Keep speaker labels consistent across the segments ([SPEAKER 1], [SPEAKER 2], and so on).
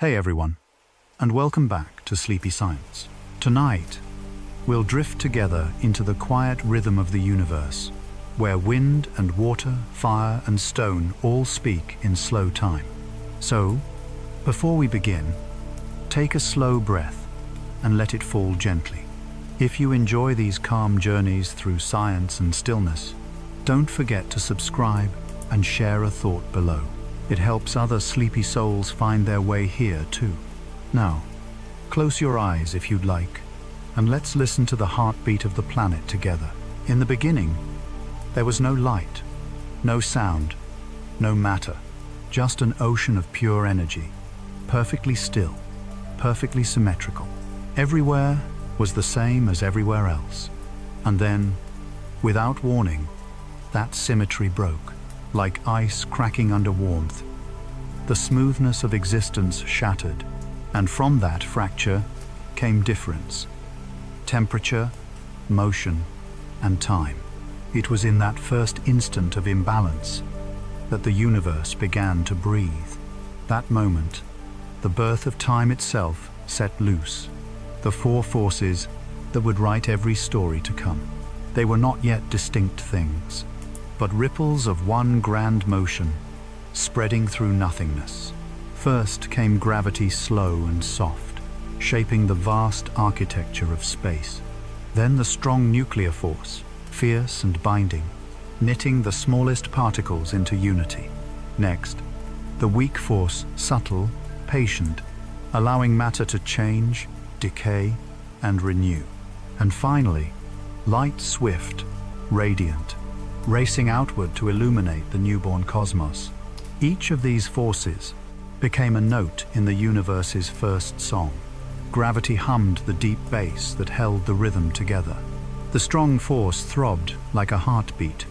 [SPEAKER 1] Hey everyone, and welcome back to Sleepy Science. Tonight, we'll drift together into the quiet rhythm of the universe, where wind and water, fire and stone all speak in slow time. So, before we begin, take a slow breath and let it fall gently. If you enjoy these calm journeys through science and stillness, don't forget to subscribe and share a thought below. It helps other sleepy souls find their way here too. Now, close your eyes if you'd like, and let's listen to the heartbeat of the planet together. In the beginning, there was no light, no sound, no matter, just an ocean of pure energy, perfectly still, perfectly symmetrical. Everywhere was the same as everywhere else. And then, without warning, that symmetry broke. Like ice cracking under warmth, the smoothness of existence shattered, and from that fracture came difference, temperature, motion, and time. It was in that first instant of imbalance that the universe began to breathe. That moment, the birth of time itself set loose, the four forces that would write every story to come. They were not yet distinct things, but ripples of one grand motion, spreading through nothingness. First came gravity, slow and soft, shaping the vast architecture of space. Then the strong nuclear force, fierce and binding, knitting the smallest particles into unity. Next, the weak force, subtle, patient, allowing matter to change, decay, and renew. And finally, light, swift, radiant, racing outward to illuminate the newborn cosmos. Each of these forces became a note in the universe's first song. Gravity hummed the deep bass that held the rhythm together. The strong force throbbed like a heartbeat,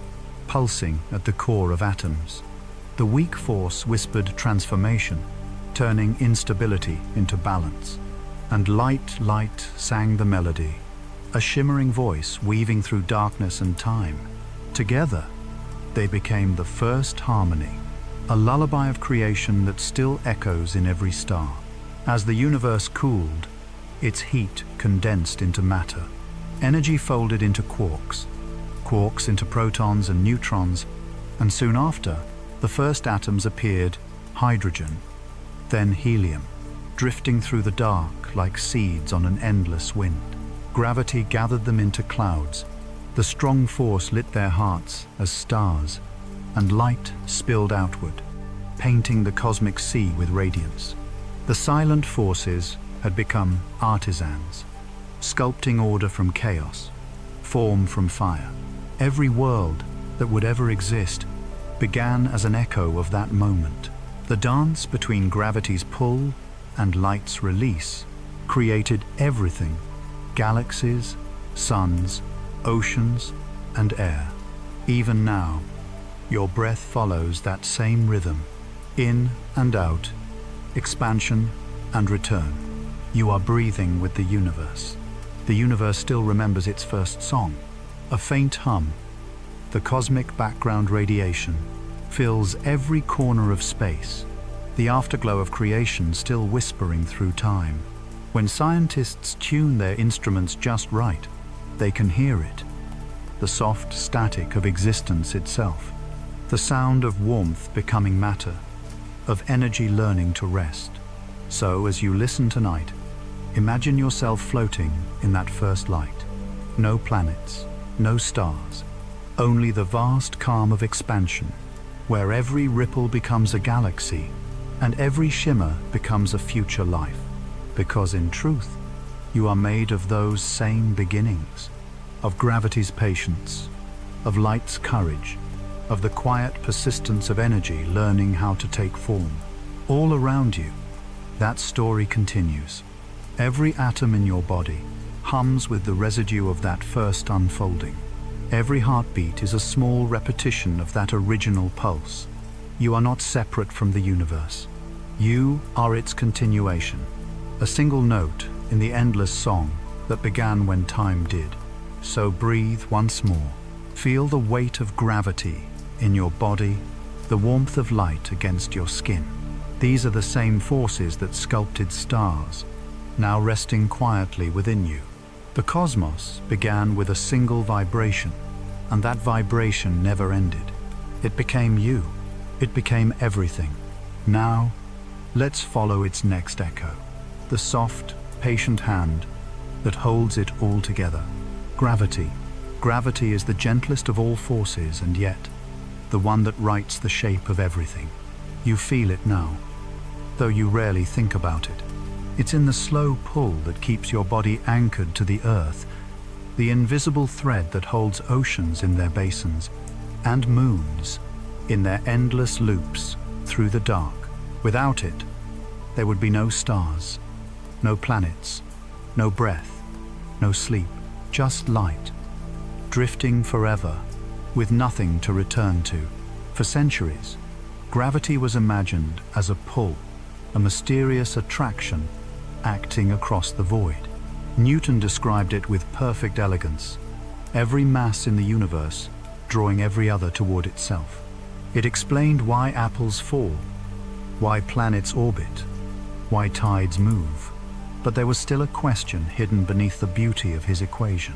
[SPEAKER 1] pulsing at the core of atoms. The weak force whispered transformation, turning instability into balance. And light sang the melody, a shimmering voice weaving through darkness and time. Together, they became the first harmony, a lullaby of creation that still echoes in every star. As the universe cooled, its heat condensed into matter. Energy folded into quarks, quarks into protons and neutrons, and soon after, the first atoms appeared: hydrogen, then helium, drifting through the dark like seeds on an endless wind. Gravity gathered them into clouds. The strong force lit their hearts as stars, and light spilled outward, painting the cosmic sea with radiance. The silent forces had become artisans, sculpting order from chaos, form from fire. Every world that would ever exist began as an echo of that moment. The dance between gravity's pull and light's release created everything: galaxies, suns, oceans, and air. Even now, your breath follows that same rhythm, in and out, expansion and return. You are breathing with the universe. The universe still remembers its first song. A faint hum, the cosmic background radiation, fills every corner of space, the afterglow of creation still whispering through time. When scientists tune their instruments just right, they can hear it, the soft static of existence itself, the sound of warmth becoming matter, of energy learning to rest. So, as you listen tonight, imagine yourself floating in that first light. No planets, no stars, only the vast calm of expansion, where every ripple becomes a galaxy and every shimmer becomes a future life. Because in truth, you are made of those same beginnings, of gravity's patience, of light's courage, of the quiet persistence of energy learning how to take form. All around you, that story continues. Every atom in your body hums with the residue of that first unfolding. Every heartbeat is a small repetition of that original pulse. You are not separate from the universe. You are its continuation, a single note in the endless song that began when time did. So breathe once more. Feel the weight of gravity in your body, the warmth of light against your skin. These are the same forces that sculpted stars, now resting quietly within you. The cosmos began with a single vibration, and that vibration never ended. It became you. It became everything. Now, let's follow its next echo. The soft, patient hand that holds it all together. Gravity. Gravity is the gentlest of all forces, and yet, the one that writes the shape of everything. You feel it now, though you rarely think about it. It's in the slow pull that keeps your body anchored to the earth, the invisible thread that holds oceans in their basins, and moons in their endless loops through the dark. Without it, there would be no stars, no planets, no breath, no sleep, just light, drifting forever, with nothing to return to. For centuries, gravity was imagined as a pull, a mysterious attraction acting across the void. Newton described it with perfect elegance, every mass in the universe drawing every other toward itself. It explained why apples fall, why planets orbit, why tides move. But there was still a question hidden beneath the beauty of his equation.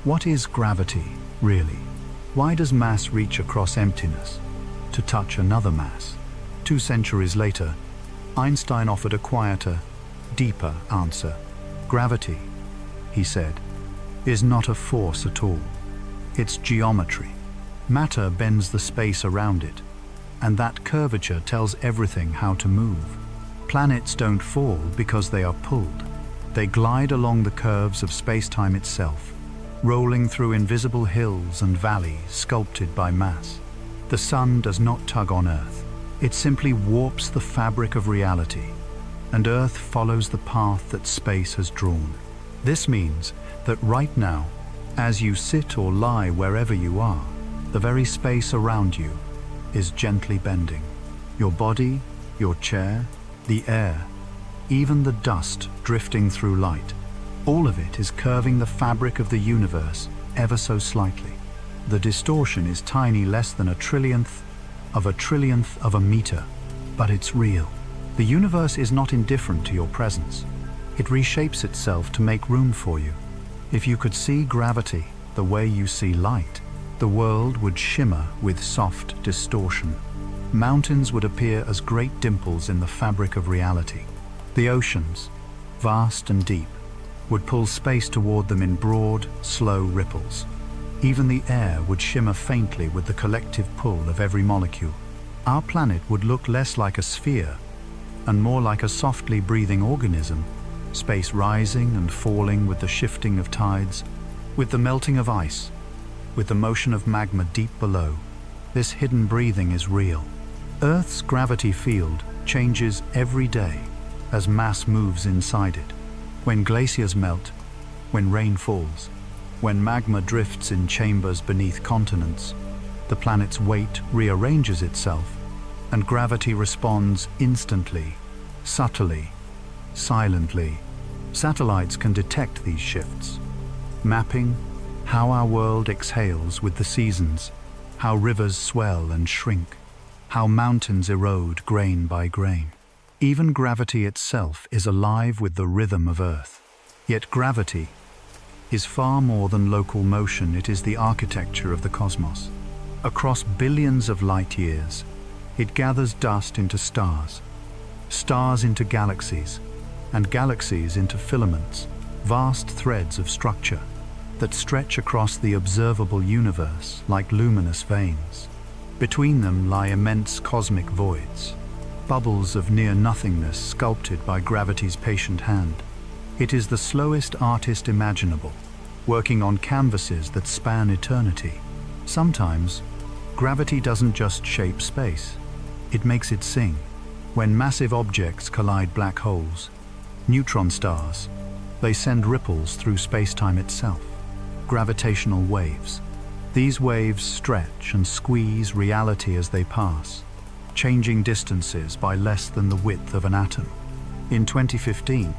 [SPEAKER 1] What is gravity, really? Why does mass reach across emptiness to touch another mass? 2 centuries later, Einstein offered a quieter, deeper answer. Gravity, he said, is not a force at all. It's geometry. Matter bends the space around it, and that curvature tells everything how to move. Planets don't fall because they are pulled. They glide along the curves of space-time itself, rolling through invisible hills and valleys sculpted by mass. The sun does not tug on Earth. It simply warps the fabric of reality, and Earth follows the path that space has drawn. This means that right now, as you sit or lie wherever you are, the very space around you is gently bending. Your body, your chair, the air, even the dust drifting through light, all of it is curving the fabric of the universe ever so slightly. The distortion is tiny, less than a trillionth of a meter, but it's real. The universe is not indifferent to your presence. It reshapes itself to make room for you. If you could see gravity the way you see light, the world would shimmer with soft distortion. Mountains would appear as great dimples in the fabric of reality. The oceans, vast and deep, would pull space toward them in broad, slow ripples. Even the air would shimmer faintly with the collective pull of every molecule. Our planet would look less like a sphere and more like a softly breathing organism, space rising and falling with the shifting of tides, with the melting of ice, with the motion of magma deep below. This hidden breathing is real. Earth's gravity field changes every day as mass moves inside it. When glaciers melt, when rain falls, when magma drifts in chambers beneath continents, the planet's weight rearranges itself, and gravity responds instantly, subtly, silently. Satellites can detect these shifts, mapping how our world exhales with the seasons, how rivers swell and shrink, how mountains erode grain by grain. Even gravity itself is alive with the rhythm of Earth. Yet gravity is far more than local motion. It is the architecture of the cosmos. Across billions of light years, it gathers dust into stars, stars into galaxies, and galaxies into filaments, vast threads of structure that stretch across the observable universe like luminous veins. Between them lie immense cosmic voids, bubbles of near-nothingness sculpted by gravity's patient hand. It is the slowest artist imaginable, working on canvases that span eternity. Sometimes, gravity doesn't just shape space, it makes it sing. When massive objects collide black holes, neutron stars, they send ripples through space-time itself, gravitational waves. These waves stretch and squeeze reality as they pass, changing distances by less than the width of an atom. In 2015,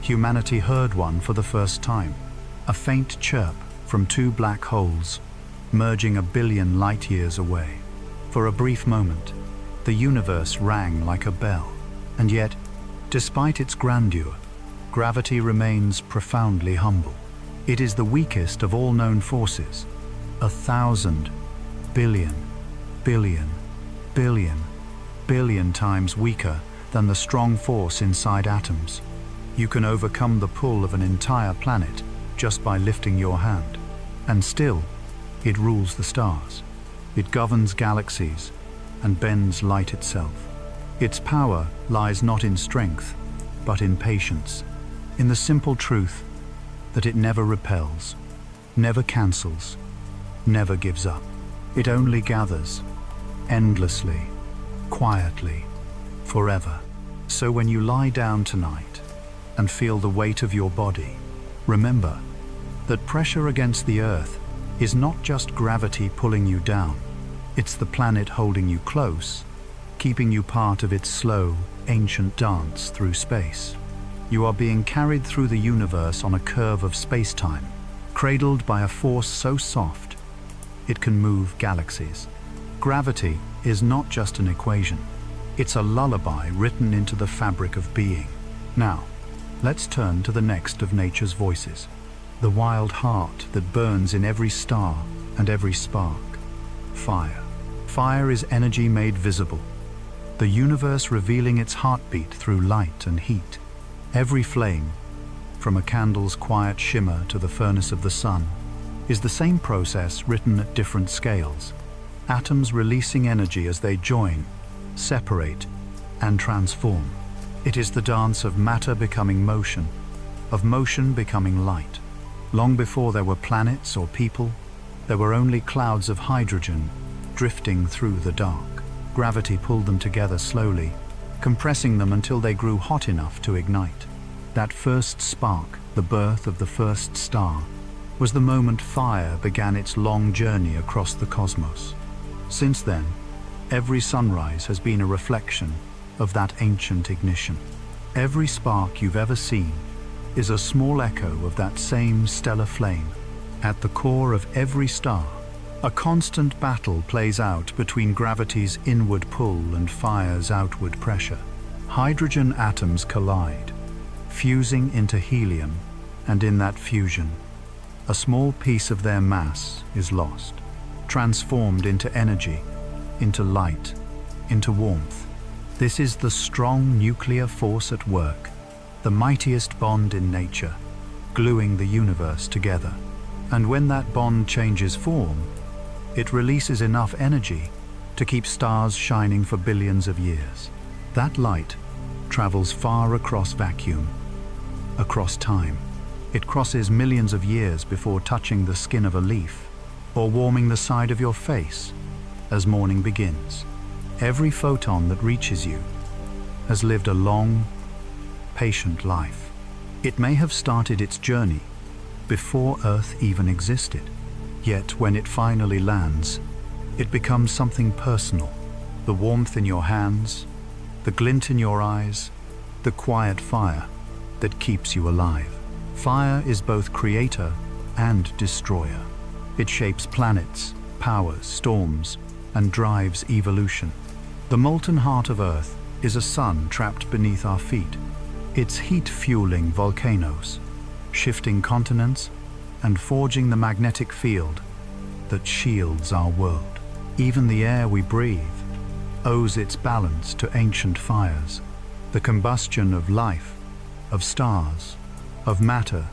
[SPEAKER 1] humanity heard one for the first time, a faint chirp from 2 black holes merging a billion light-years away. For a brief moment, the universe rang like a bell. And yet, despite its grandeur, gravity remains profoundly humble. It is the weakest of all known forces, 1,000 billion, billion, billion, billion times weaker than the strong force inside atoms. You can overcome the pull of an entire planet just by lifting your hand. And still, it rules the stars. It governs galaxies and bends light itself. Its power lies not in strength, but in patience, in the simple truth that it never repels, never cancels, never gives up. It only gathers, endlessly, quietly, forever. So when you lie down tonight and feel the weight of your body, remember that pressure against the Earth is not just gravity pulling you down. It's the planet holding you close, keeping you part of its slow, ancient dance through space. You are being carried through the universe on a curve of space-time, cradled by a force so soft it can move galaxies. Gravity is not just an equation. It's a lullaby written into the fabric of being. Now, let's turn to the next of nature's voices, the wild heart that burns in every star and every spark. Fire. Fire is energy made visible, the universe revealing its heartbeat through light and heat. Every flame, from a candle's quiet shimmer to the furnace of the sun, is the same process written at different scales. Atoms releasing energy as they join, separate, and transform. It is the dance of matter becoming motion, of motion becoming light. Long before there were planets or people, there were only clouds of hydrogen drifting through the dark. Gravity pulled them together slowly, compressing them until they grew hot enough to ignite. That first spark, the birth of the first star, was the moment fire began its long journey across the cosmos. Since then, every sunrise has been a reflection of that ancient ignition. Every spark you've ever seen is a small echo of that same stellar flame. At the core of every star, a constant battle plays out between gravity's inward pull and fire's outward pressure. Hydrogen atoms collide, fusing into helium, and in that fusion, a small piece of their mass is lost, transformed into energy, into light, into warmth. This is the strong nuclear force at work, the mightiest bond in nature, gluing the universe together. And when that bond changes form, it releases enough energy to keep stars shining for billions of years. That light travels far across vacuum, across time. It crosses millions of years before touching the skin of a leaf or warming the side of your face as morning begins. Every photon that reaches you has lived a long, patient life. It may have started its journey before Earth even existed, yet when it finally lands, it becomes something personal. The warmth in your hands, the glint in your eyes, the quiet fire that keeps you alive. Fire is both creator and destroyer. It shapes planets, powers storms, and drives evolution. The molten heart of Earth is a sun trapped beneath our feet, its heat fueling volcanoes, shifting continents, and forging the magnetic field that shields our world. Even the air we breathe owes its balance to ancient fires, the combustion of life, of stars, of matter,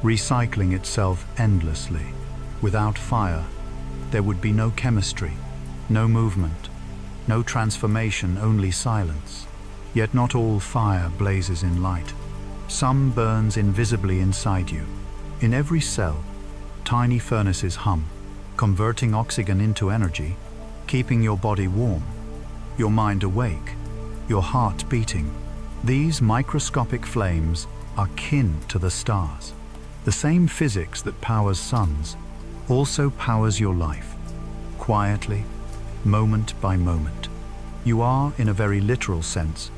[SPEAKER 1] recycling itself endlessly. Without fire, there would be no chemistry, no movement, no transformation, only silence. Yet not all fire blazes in light. Some burns invisibly inside you. In every cell, tiny furnaces hum, converting oxygen into energy, keeping your body warm, your mind awake, your heart beating. These microscopic flames are kin to the stars. The same physics that powers suns also powers your life, quietly, moment by moment. You are, in a very literal sense,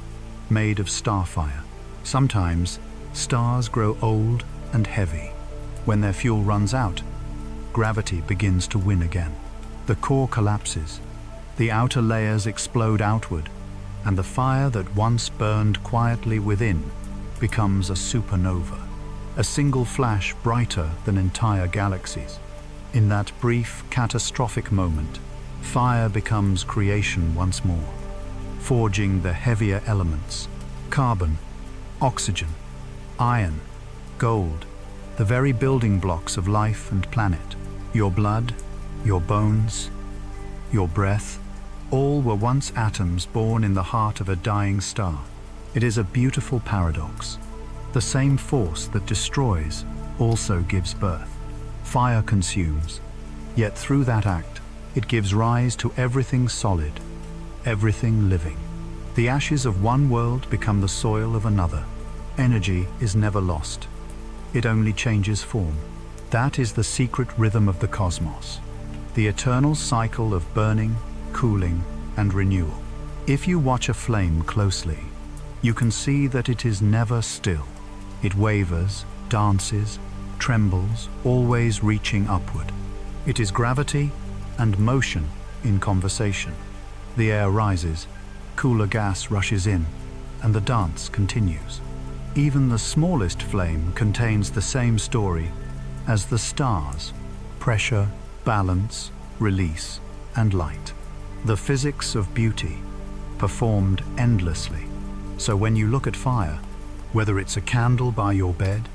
[SPEAKER 1] made of starfire. Sometimes, stars grow old and heavy. When their fuel runs out, gravity begins to win again. The core collapses, the outer layers explode outward, and the fire that once burned quietly within becomes a supernova, a single flash brighter than entire galaxies. In that brief, catastrophic moment, fire becomes creation once more, forging the heavier elements: carbon, oxygen, iron, gold, the very building blocks of life and planet. Your blood, your bones, your breath, all were once atoms born in the heart of a dying star. It is a beautiful paradox. The same force that destroys also gives birth. Fire consumes, yet through that act, it gives rise to everything solid, everything living. The ashes of one world become the soil of another. Energy is never lost. It only changes form. That is the secret rhythm of the cosmos, the eternal cycle of burning, cooling, and renewal. If you watch a flame closely, you can see that it is never still. It wavers, dances, trembles, always reaching upward. It is gravity and motion in conversation. The air rises, cooler gas rushes in, and the dance continues. Even the smallest flame contains the same story as the stars: pressure, balance, release, and light. The physics of beauty, performed endlessly. So when you look at fire, whether it's a candle by your bed,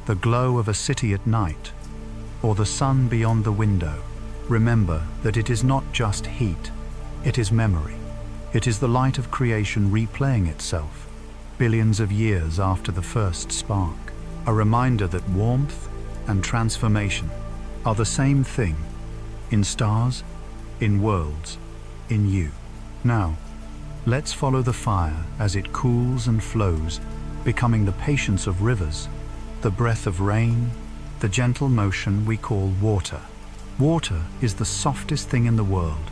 [SPEAKER 1] the glow of a city at night, or the sun beyond the window, remember that it is not just heat, it is memory. It is the light of creation replaying itself, billions of years after the first spark. A reminder that warmth and transformation are the same thing, in stars, in worlds, in you. Now, let's follow the fire as it cools and flows, becoming the patience of rivers, the breath of rain, the gentle motion we call water. Water is the softest thing in the world,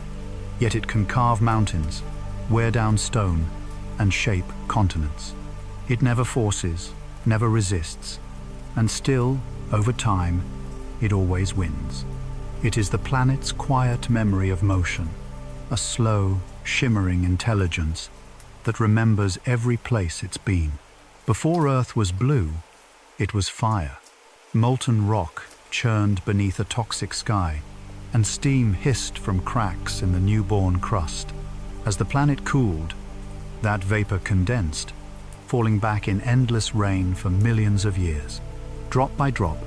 [SPEAKER 1] yet it can carve mountains, wear down stone, and shape continents. It never forces, never resists, and still, over time, it always wins. It is the planet's quiet memory of motion, a slow, shimmering intelligence that remembers every place it's been. Before Earth was blue, it was fire. Molten rock churned beneath a toxic sky, and steam hissed from cracks in the newborn crust. As the planet cooled, that vapor condensed, falling back in endless rain for millions of years. Drop by drop,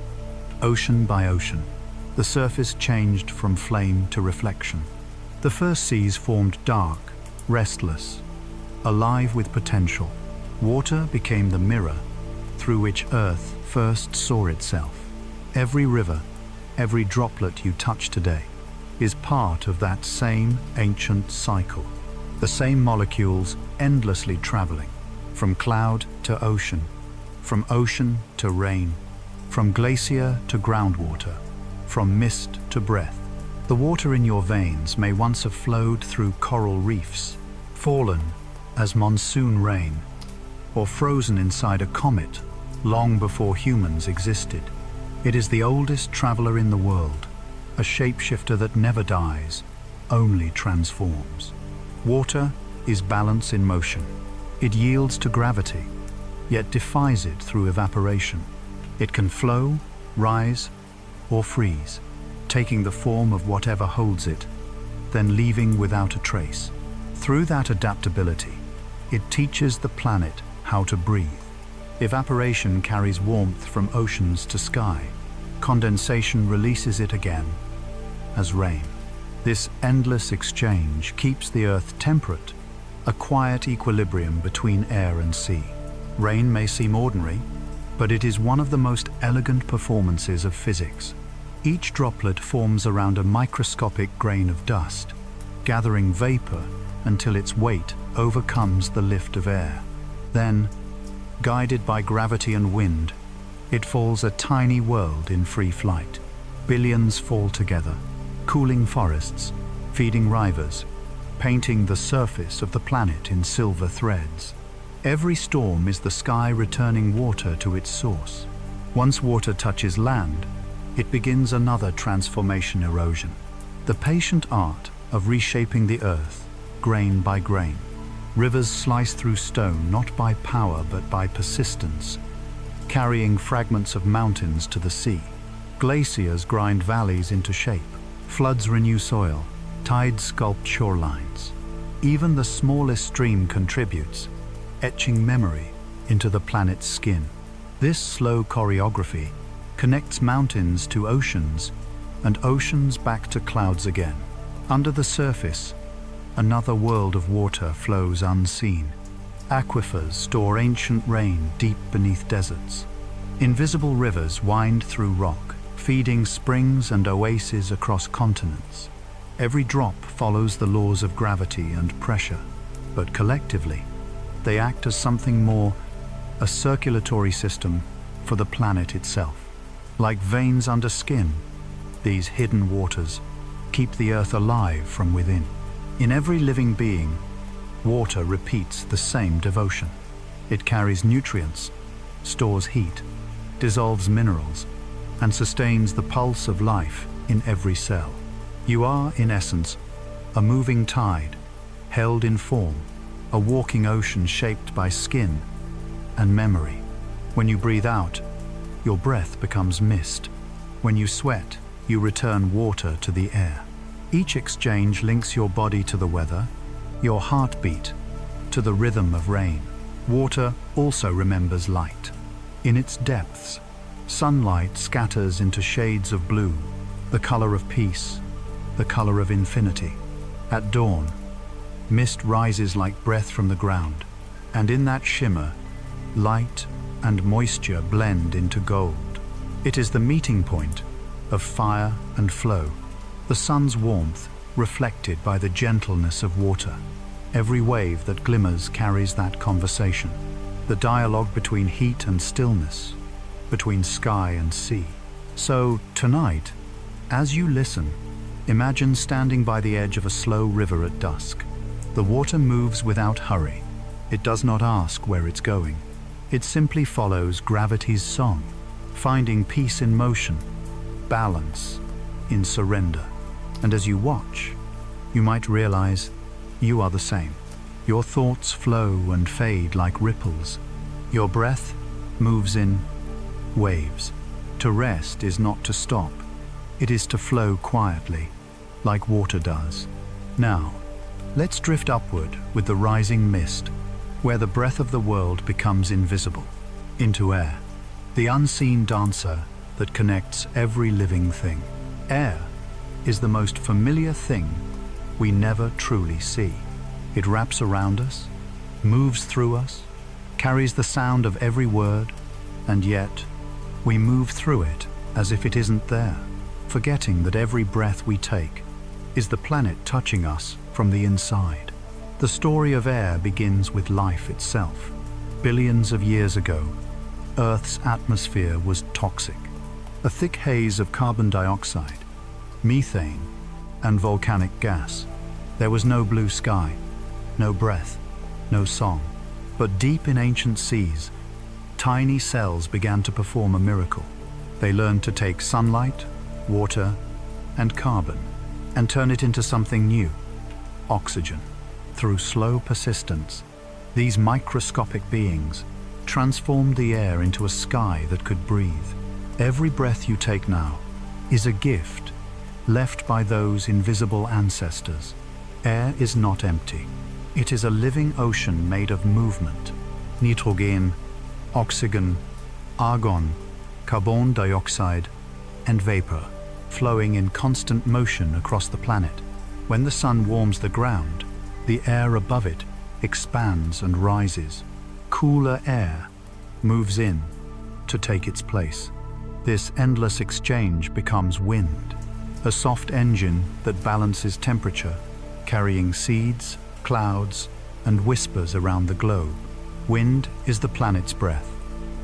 [SPEAKER 1] ocean by ocean, the surface changed from flame to reflection. The first seas formed dark, restless, alive with potential. Water became the mirror through which Earth first saw itself. Every river, every droplet you touch today is part of that same ancient cycle. The same molecules endlessly traveling, from cloud to ocean, from ocean to rain, from glacier to groundwater, from mist to breath. The water in your veins may once have flowed through coral reefs, fallen as monsoon rain, or frozen inside a comet long before humans existed. It is the oldest traveler in the world, a shapeshifter that never dies, only transforms. Water is balance in motion. It yields to gravity, yet defies it through evaporation. It can flow, rise, or freeze, taking the form of whatever holds it, then leaving without a trace. Through that adaptability, it teaches the planet how to breathe. Evaporation carries warmth from oceans to sky. Condensation releases it again as rain. This endless exchange keeps the Earth temperate, a quiet equilibrium between air and sea. Rain may seem ordinary, but it is one of the most elegant performances of physics. Each droplet forms around a microscopic grain of dust, gathering vapor until its weight overcomes the lift of air. Then, guided by gravity and wind, it falls a tiny world in free flight. Billions fall together, cooling forests, feeding rivers, painting the surface of the planet in silver threads. Every storm is the sky returning water to its source. Once water touches land, it begins another transformation erosion, the patient art of reshaping the earth, grain by grain. Rivers slice through stone not by power but by persistence, carrying fragments of mountains to the sea. Glaciers grind valleys into shape. Floods renew soil. Tides sculpt shorelines. Even the smallest stream contributes, etching memory into the planet's skin. This slow choreography connects mountains to oceans and oceans back to clouds again. Under the surface, another world of water flows unseen. Aquifers store ancient rain deep beneath deserts. Invisible rivers wind through rock, feeding springs and oases across continents. Every drop follows the laws of gravity and pressure, but collectively, they act as something more, a circulatory system for the planet itself. Like veins under skin, these hidden waters keep the earth alive from within. In every living being, water repeats the same devotion. It carries nutrients, stores heat, dissolves minerals, and sustains the pulse of life in every cell. You are, in essence, a moving tide, held in form, a walking ocean shaped by skin and memory. When you breathe out, your breath becomes mist. When you sweat, you return water to the air. Each exchange links your body to the weather, your heartbeat to the rhythm of rain. Water also remembers light. In its depths, sunlight scatters into shades of blue, the color of peace, the color of infinity. At dawn, mist rises like breath from the ground, and in that shimmer, light and moisture blend into gold. It is the meeting point of fire and flow, the sun's warmth reflected by the gentleness of water. Every wave that glimmers carries that conversation, the dialogue between heat and stillness, between sky and sea. So tonight, as you listen, imagine standing by the edge of a slow river at dusk. The water moves without hurry. It does not ask where it's going. It simply follows gravity's song, finding peace in motion, balance in surrender. And as you watch, you might realize you are the same. Your thoughts flow and fade like ripples. Your breath moves in waves. To rest is not to stop. It is to flow quietly, like water does. Now, let's drift upward with the rising mist, where the breath of the world becomes invisible, into air, the unseen dancer that connects every living thing. Air is the most familiar thing we never truly see. It wraps around us, moves through us, carries the sound of every word, and yet we move through it as if it isn't there, forgetting that every breath we take is the planet touching us from the inside. The story of air begins with life itself. Billions of years ago, Earth's atmosphere was toxic, a thick haze of carbon dioxide, methane, and volcanic gas. There was no blue sky, no breath, no song. But deep in ancient seas, tiny cells began to perform a miracle. They learned to take sunlight, water, and carbon, and turn it into something new, oxygen. Through slow persistence, these microscopic beings transformed the air into a sky that could breathe. Every breath you take now is a gift left by those invisible ancestors. Air is not empty. It is a living ocean made of movement. Nitrogen, oxygen, argon, carbon dioxide, and vapor, flowing in constant motion across the planet. When the sun warms the ground, the air above it expands and rises. Cooler air moves in to take its place. This endless exchange becomes wind, a soft engine that balances temperature, carrying seeds, clouds, and whispers around the globe. Wind is the planet's breath.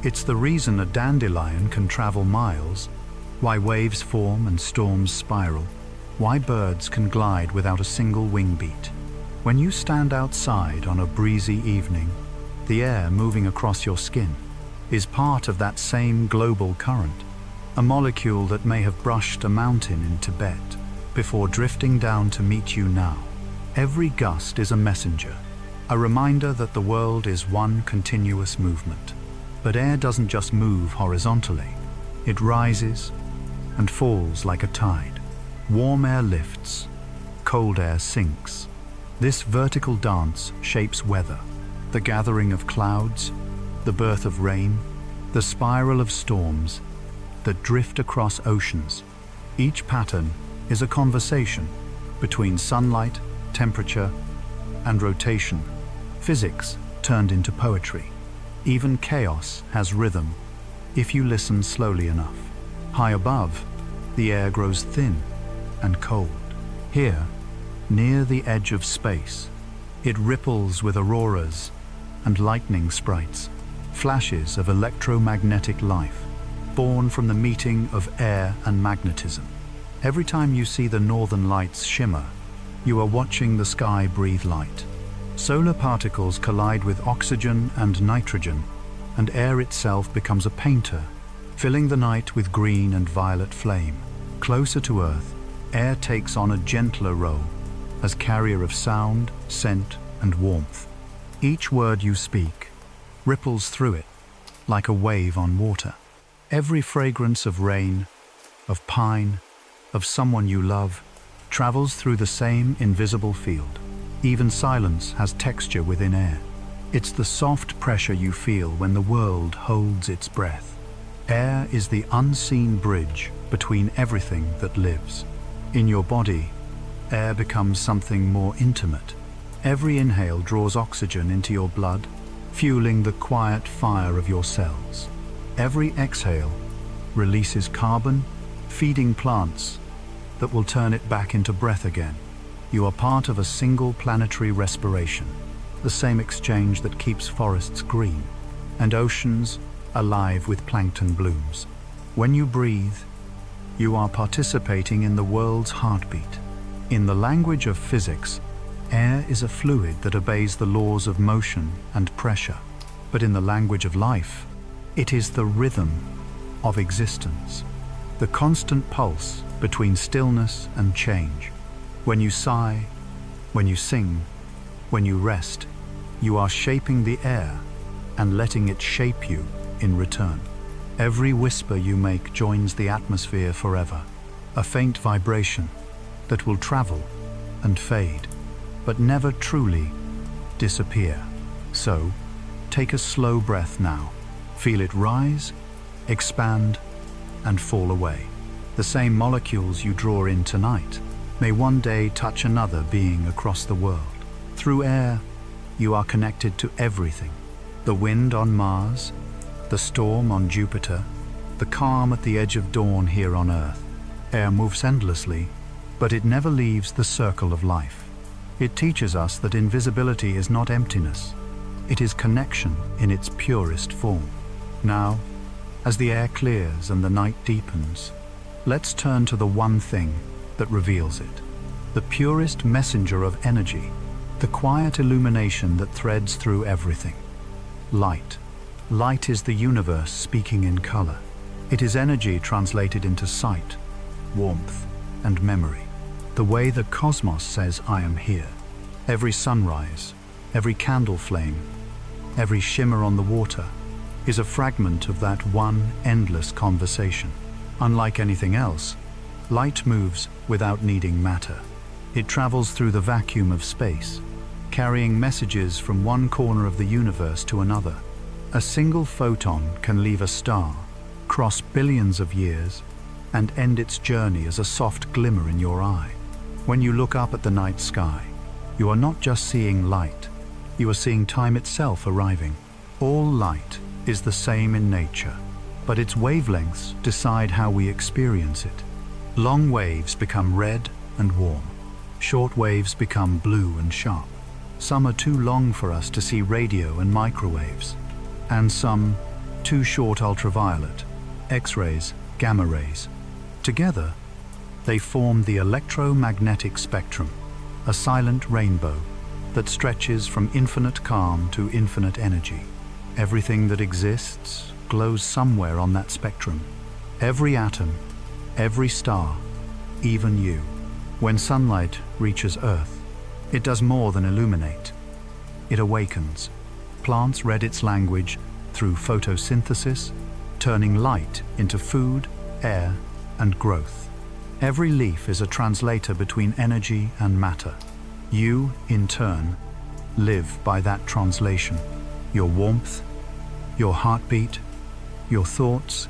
[SPEAKER 1] It's the reason a dandelion can travel miles, why waves form and storms spiral, why birds can glide without a single wing beat. When you stand outside on a breezy evening, the air moving across your skin is part of that same global current, a molecule that may have brushed a mountain in Tibet before drifting down to meet you now. Every gust is a messenger, a reminder that the world is one continuous movement. But air doesn't just move horizontally. It rises and falls like a tide. Warm air lifts, cold air sinks. This vertical dance shapes weather, the gathering of clouds, the birth of rain, the spiral of storms that drift across oceans. Each pattern is a conversation between sunlight, temperature, and rotation. Physics turned into poetry. Even chaos has rhythm if you listen slowly enough. High above, the air grows thin and cold. Here, near the edge of space, it ripples with auroras and lightning sprites, flashes of electromagnetic life, born from the meeting of air and magnetism. Every time you see the northern lights shimmer, you are watching the sky breathe light. Solar particles collide with oxygen and nitrogen, and air itself becomes a painter, filling the night with green and violet flame. Closer to Earth, air takes on a gentler role as carrier of sound, scent, and warmth. Each word you speak ripples through it like a wave on water. Every fragrance of rain, of pine, of someone you love, travels through the same invisible field. Even silence has texture within air. It's the soft pressure you feel when the world holds its breath. Air is the unseen bridge between everything that lives. In your body, air becomes something more intimate. Every inhale draws oxygen into your blood, fueling the quiet fire of your cells. Every exhale releases carbon, feeding plants that will turn it back into breath again. You are part of a single planetary respiration, the same exchange that keeps forests green and oceans alive with plankton blooms. When you breathe, you are participating in the world's heartbeat. In the language of physics, air is a fluid that obeys the laws of motion and pressure. But in the language of life, it is the rhythm of existence, the constant pulse between stillness and change. When you sigh, when you sing, when you rest, you are shaping the air and letting it shape you in return. Every whisper you make joins the atmosphere forever, a faint vibration that will travel and fade, but never truly disappear. So, take a slow breath now. Feel it rise, expand, and fall away. The same molecules you draw in tonight may one day touch another being across the world. Through air, you are connected to everything. The wind on Mars, the storm on Jupiter, the calm at the edge of dawn here on Earth. Air moves endlessly, but it never leaves the circle of life. It teaches us that invisibility is not emptiness. It is connection in its purest form. Now, as the air clears and the night deepens, let's turn to the one thing that reveals it. The purest messenger of energy, the quiet illumination that threads through everything. Light. Light is the universe speaking in color. It is energy translated into sight, warmth, and memory. The way the cosmos says, I am here. Every sunrise, every candle flame, every shimmer on the water is a fragment of that one endless conversation. Unlike anything else, light moves without needing matter. It travels through the vacuum of space, carrying messages from one corner of the universe to another. A single photon can leave a star, cross billions of years, and end its journey as a soft glimmer in your eye. When you look up at the night sky, you are not just seeing light, you are seeing time itself arriving. All light is the same in nature, but its wavelengths decide how we experience it. Long waves become red and warm. Short waves become blue and sharp. Some are too long for us to see radio and microwaves, and some too short ultraviolet, X-rays, gamma rays. Together, they form the electromagnetic spectrum, a silent rainbow that stretches from infinite calm to infinite energy. Everything that exists glows somewhere on that spectrum. Every atom, every star, even you. When sunlight reaches Earth, it does more than illuminate. it awakens. Plants read its language through photosynthesis, turning light into food, air, and growth. Every leaf is a translator between energy and matter. You, in turn, live by that translation. Your warmth, your heartbeat, your thoughts,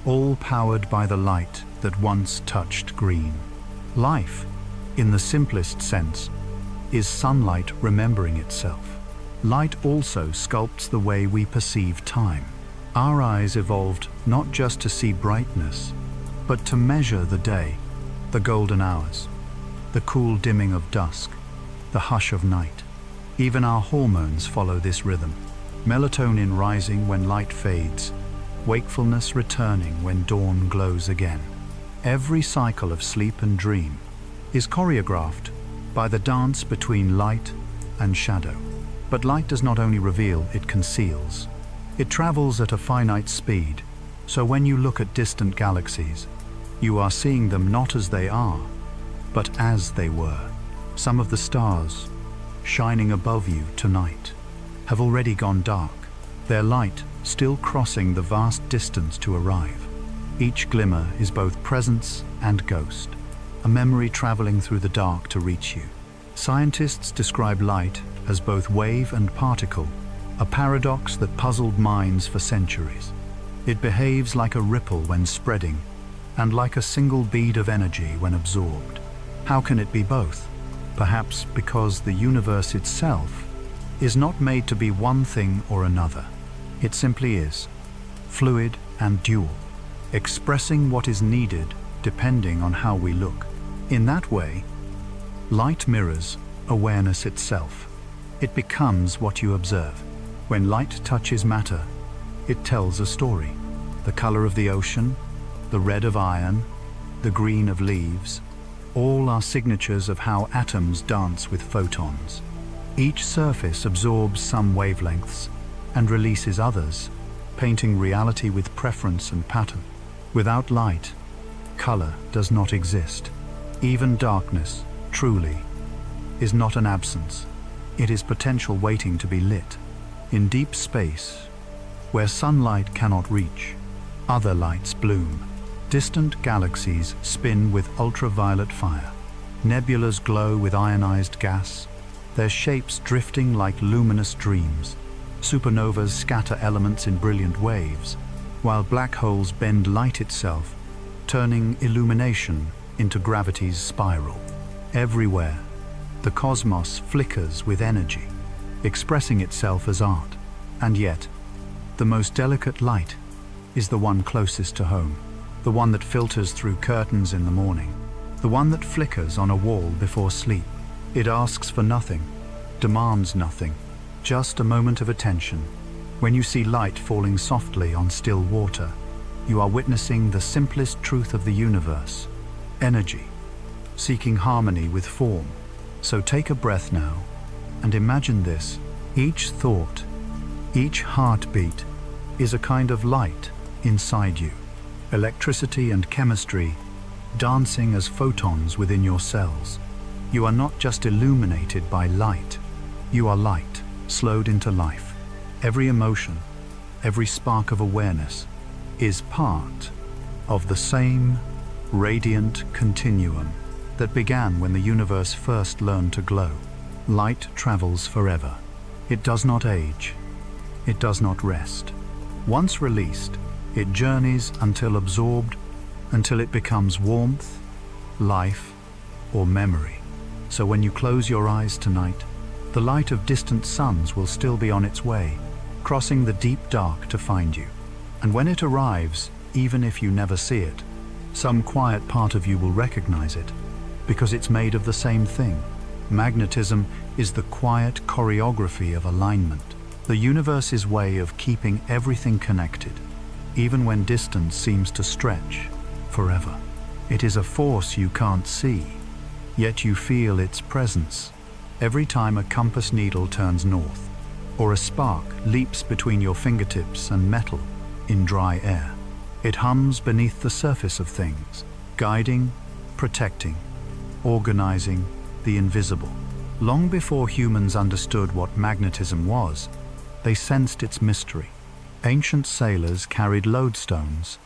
[SPEAKER 1] all powered by the light that once touched green. Life, in the simplest sense, is sunlight remembering itself. Light also sculpts the way we perceive time. Our eyes evolved not just to see brightness, but to measure the day, the golden hours, the cool dimming of dusk, the hush of night. Even our hormones follow this rhythm. Melatonin rising when light fades, wakefulness returning when dawn glows again. Every cycle of sleep and dream is choreographed by the dance between light and shadow. But light does not only reveal, it conceals. It travels at a finite speed, so when you look at distant galaxies, you are seeing them not as they are, but as they were. Some of the stars, shining above you tonight, have already gone dark, their light still crossing the vast distance to arrive. Each glimmer is both presence and ghost, a memory traveling through the dark to reach you. Scientists describe light as both wave and particle, a paradox that puzzled minds for centuries. It behaves like a ripple when spreading, and like a single bead of energy when absorbed. How can it be both? Perhaps because the universe itself is not made to be one thing or another. It simply is, fluid and dual, expressing what is needed depending on how we look. In that way, light mirrors awareness itself. It becomes what you observe. When light touches matter, it tells a story. The color of the ocean, the red of iron, the green of leaves, all are signatures of how atoms dance with photons. Each surface absorbs some wavelengths and releases others, painting reality with preference and pattern. Without light, color does not exist. Even darkness, truly, is not an absence. It is potential waiting to be lit. In deep space, where sunlight cannot reach, other lights bloom. Distant galaxies spin with ultraviolet fire. Nebulas glow with ionized gas, their shapes drifting like luminous dreams. Supernovas scatter elements in brilliant waves, while black holes bend light itself, turning illumination into gravity's spiral. Everywhere, the cosmos flickers with energy, expressing itself as art. And yet, the most delicate light is the one closest to home, the one that filters through curtains in the morning, the one that flickers on a wall before sleep. It asks for nothing, demands nothing, just a moment of attention. When you see light falling softly on still water, you are witnessing the simplest truth of the universe: energy, seeking harmony with form. So take a breath now, and imagine this. Each thought, each heartbeat is a kind of light inside you. Electricity and chemistry dancing as photons within your cells. You are not just illuminated by light, you are light, slowed into life. Every emotion, every spark of awareness is part of the same radiant continuum that began when the universe first learned to glow. Light travels forever. It does not age. It does not rest. Once released, it journeys until absorbed, until it becomes warmth, life, or memory. So when you close your eyes tonight, the light of distant suns will still be on its way, crossing the deep dark to find you. And when it arrives, even if you never see it, some quiet part of you will recognize it, because it's made of the same thing. Magnetism is the quiet choreography of alignment, the universe's way of keeping everything connected, even when distance seems to stretch forever. It is a force you can't see, yet you feel its presence every time a compass needle turns north, or a spark leaps between your fingertips and metal in dry air. It hums beneath the surface of things, guiding, protecting, organizing the invisible. Long before humans understood what magnetism was, they sensed its mystery. Ancient sailors carried lodestones,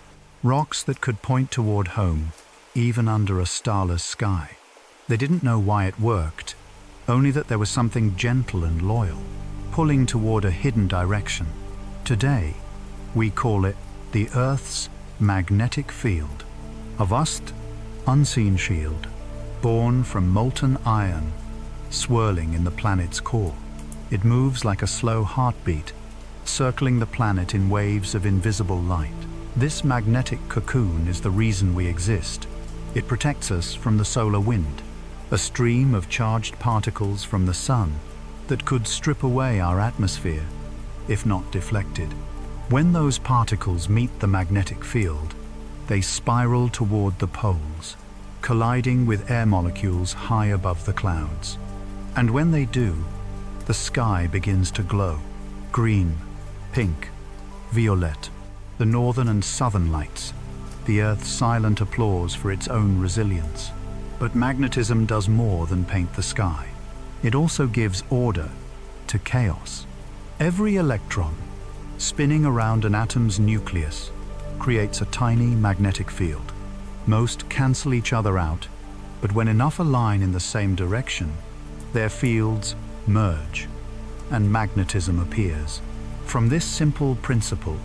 [SPEAKER 1] rocks that could point toward home, even under a starless sky. They didn't know why it worked, only that there was something gentle and loyal, pulling toward a hidden direction. Today, we call it the Earth's magnetic field, a vast, unseen shield, born from molten iron, swirling in the planet's core. It moves like a slow heartbeat, circling the planet in waves of invisible light. This magnetic cocoon is the reason we exist. It protects us from the solar wind, a stream of charged particles from the sun that could strip away our atmosphere, if not deflected. When those particles meet the magnetic field, they spiral toward the poles, colliding with air molecules high above the clouds. And when they do, the sky begins to glow. Green, pink, violet, the northern and southern lights, the Earth's silent applause for its own resilience. But magnetism does more than paint the sky. It also gives order to chaos. Every electron, spinning around an atom's nucleus, creates a tiny magnetic field. Most cancel each other out, but when enough align in the same direction, their fields merge, and magnetism appears. From this simple principle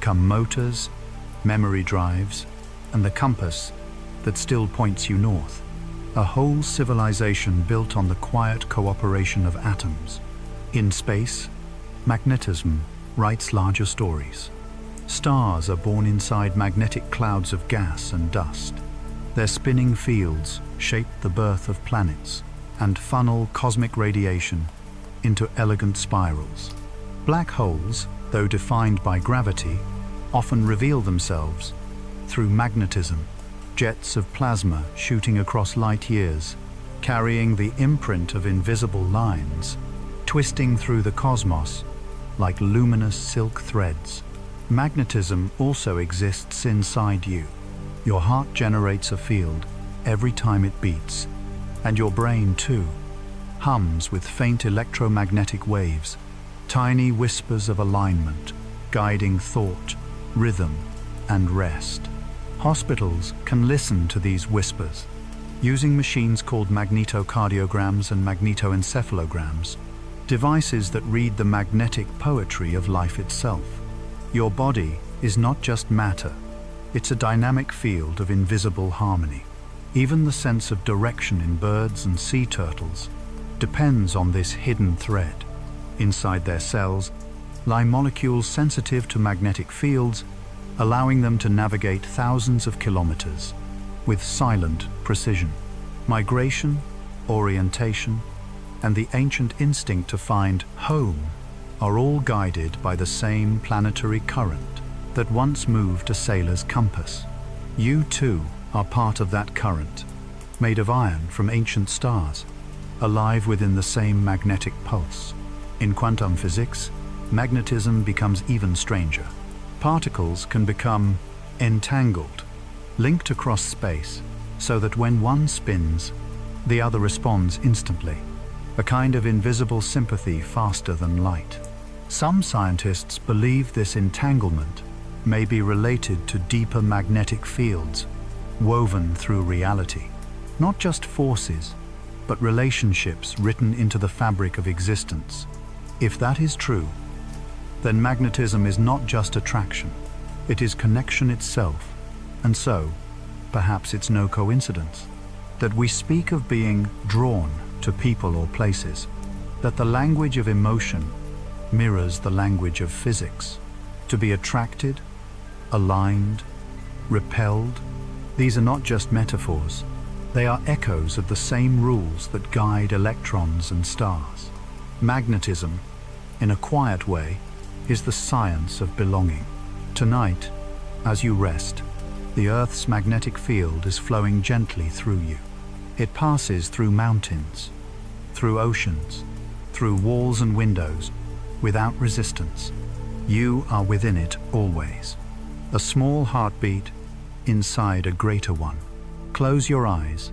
[SPEAKER 1] come motors, memory drives, and the compass that still points you north. A whole civilization built on the quiet cooperation of atoms. In space, magnetism writes larger stories. Stars are born inside magnetic clouds of gas and dust. Their spinning fields shape the birth of planets and funnel cosmic radiation into elegant spirals. Black holes, though defined by gravity, often reveal themselves through magnetism, jets of plasma shooting across light years, carrying the imprint of invisible lines, twisting through the cosmos like luminous silk threads. Magnetism also exists inside you. Your heart generates a field every time it beats, and your brain too hums with faint electromagnetic waves, tiny whispers of alignment, guiding thought, rhythm, and rest. Hospitals can listen to these whispers, using machines called magnetocardiograms and magnetoencephalograms, devices that read the magnetic poetry of life itself. Your body is not just matter, it's a dynamic field of invisible harmony. Even the sense of direction in birds and sea turtles depends on this hidden thread. Inside their cells lie molecules sensitive to magnetic fields, allowing them to navigate thousands of kilometers with silent precision. Migration, orientation, and the ancient instinct to find home are all guided by the same planetary current that once moved a sailor's compass. You too are part of that current, made of iron from ancient stars, alive within the same magnetic pulse. In quantum physics, magnetism becomes even stranger. Particles can become entangled, linked across space, so that when one spins, the other responds instantly, a kind of invisible sympathy faster than light. Some scientists believe this entanglement may be related to deeper magnetic fields woven through reality, not just forces, but relationships written into the fabric of existence. If that is true, then magnetism is not just attraction, it is connection itself. And so, perhaps it's no coincidence that we speak of being drawn to people or places, that the language of emotion mirrors the language of physics. To be attracted, aligned, repelled, these are not just metaphors. They are echoes of the same rules that guide electrons and stars. Magnetism, in a quiet way, is the science of belonging. Tonight, as you rest, the Earth's magnetic field is flowing gently through you. It passes through mountains, through oceans, through walls and windows, without resistance. You are within it always. A small heartbeat inside a greater one. Close your eyes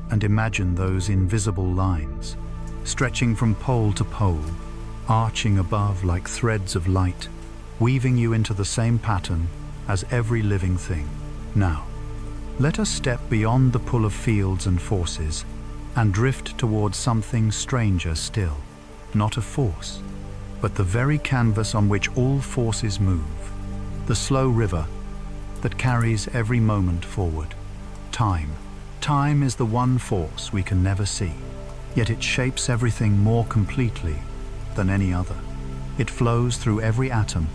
[SPEAKER 1] and imagine those invisible lines, stretching from pole to pole, arching above like threads of light, weaving you into the same pattern as every living thing. Now, let us step beyond the pull of fields and forces and drift towards something stranger still, not a force, but the very canvas on which all forces move, the slow river that carries every moment forward. Time. Time is the one force we can never see, yet it shapes everything more completely than any other. It flows through every atom,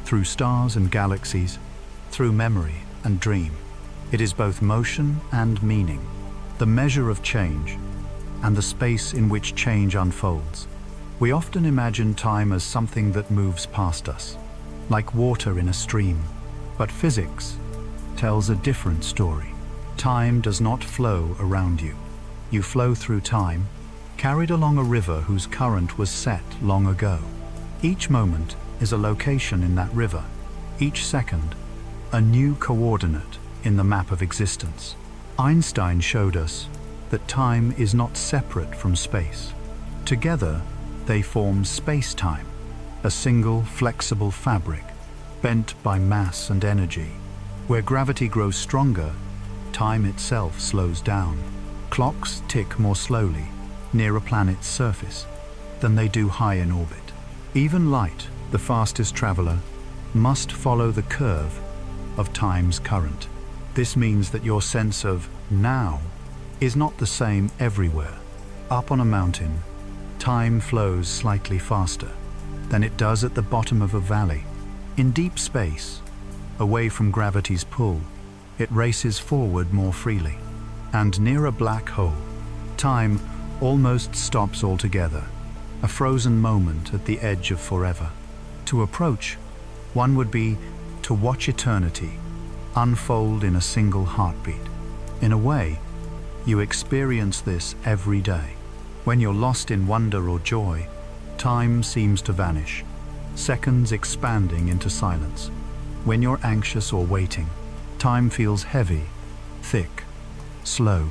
[SPEAKER 1] through stars and galaxies, through memory and dream. It is both motion and meaning, the measure of change, and the space in which change unfolds. We often imagine time as something that moves past us, like water in a stream. But physics tells a different story. Time does not flow around you. You flow through time, carried along a river whose current was set long ago. Each moment is a location in that river, each second a new coordinate in the map of existence. Einstein showed us that time is not separate from space. Together, they form space-time, a single flexible fabric, bent by mass and energy. Where gravity grows stronger, time itself slows down. Clocks tick more slowly near a planet's surface than they do high in orbit. Even light, the fastest traveler, must follow the curve of time's current. This means that your sense of now is not the same everywhere. Up on a mountain, time flows slightly faster than it does at the bottom of a valley. In deep space, away from gravity's pull, it races forward more freely. And near a black hole, time almost stops altogether, a frozen moment at the edge of forever. To approach, one would be to watch eternity unfold in a single heartbeat. In a way, you experience this every day. When you're lost in wonder or joy, time seems to vanish, seconds expanding into silence. When you're anxious or waiting, time feels heavy, thick, slow.